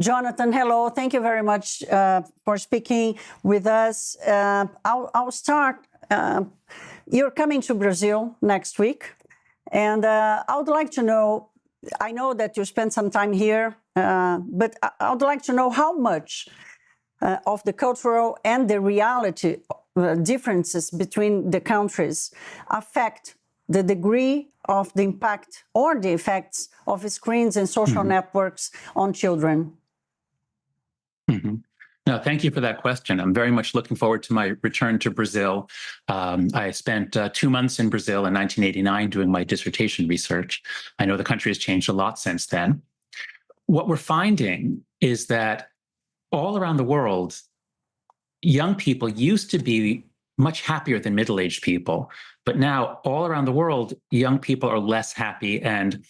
Jonathan, hello. Thank you very much for speaking with us. I'll start. You're coming to Brazil next week, and I would like to know, I know that you spent some time here, but I would like to know how much of the cultural and the reality differences between the countries affect the degree of the impact or the effects of screens and social networks on children. No, thank you for that question. I'm very much looking forward to my return to Brazil. I spent 2 months in Brazil in 1989 doing my dissertation research. I know the country has changed a lot since then. What we're finding is that all around the world, young people used to be much happier than middle-aged people, but now all around the world, young people are less happy and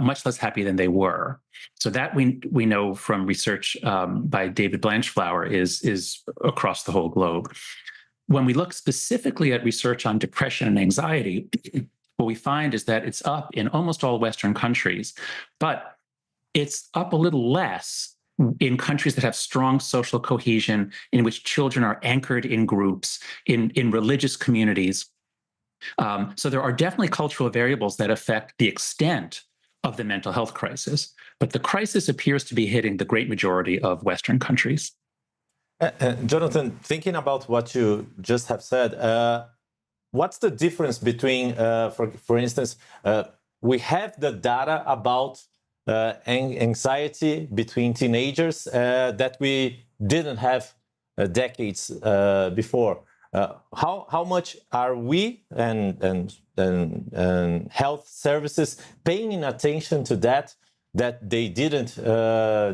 much less happy than they were. So that we know from research by David Blanchflower is across the whole globe. When we look specifically at research on depression and anxiety, what we find is that it's up in almost all Western countries, but it's up a little less in countries that have strong social cohesion, in which children are anchored in groups, in religious communities. So there are definitely cultural variables that affect the extent of the mental health crisis, but the crisis appears to be hitting the great majority of Western countries. Jonathan, thinking about what you just have said, what's the difference between, for instance, we have the data about anxiety between teenagers that we didn't have decades before. How much are we and health services paying attention to that they didn't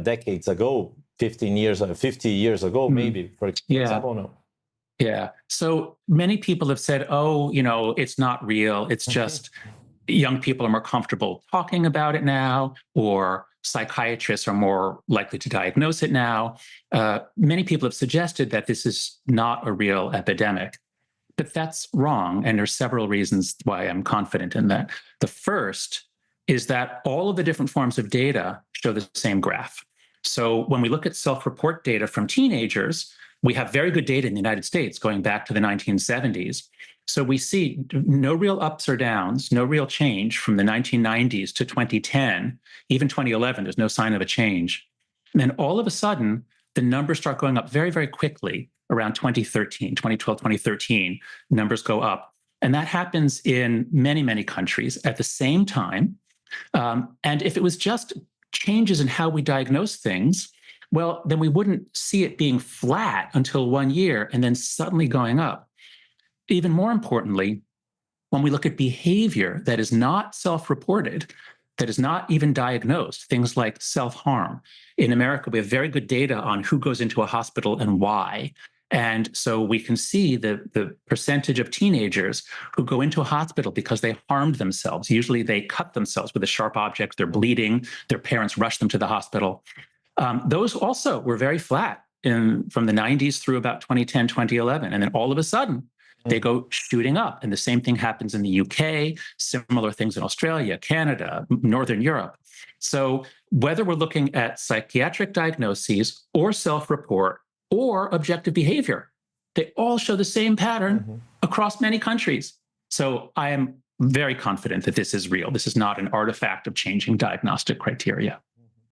decades ago, 50 years ago, maybe, for example? No. Yeah. So many people have said, oh, it's not real. It's just young people are more comfortable talking about it now, or psychiatrists are more likely to diagnose it now. Many people have suggested that this is not a real epidemic, but that's wrong. And there's several reasons why I'm confident in that. The first is that all of the different forms of data show the same graph. So when we look at self-report data from teenagers, we have very good data in the United States going back to the 1970s. So we see no real ups or downs, no real change from the 1990s to 2010, even 2011, there's no sign of a change. And then all of a sudden, the numbers start going up very, very quickly around 2013, 2012, 2013, numbers go up. And that happens in many, many countries at the same time. And if it was just changes in how we diagnose things, well, then we wouldn't see it being flat until 1 year and then suddenly going up. Even more importantly, when we look at behavior that is not self-reported, that is not even diagnosed, things like self-harm. In America, we have very good data on who goes into a hospital and why. And so we can see the percentage of teenagers who go into a hospital because they harmed themselves. Usually they cut themselves with a sharp object, they're bleeding, their parents rush them to the hospital. Those also were very flat from the 90s through about 2010, 2011. And then all of a sudden, they go shooting up. And the same thing happens in the UK, similar things in Australia, Canada, Northern Europe. So whether we're looking at psychiatric diagnoses or self-report or objective behavior, they all show the same pattern across many countries. So I am very confident that this is real. This is not an artifact of changing diagnostic criteria.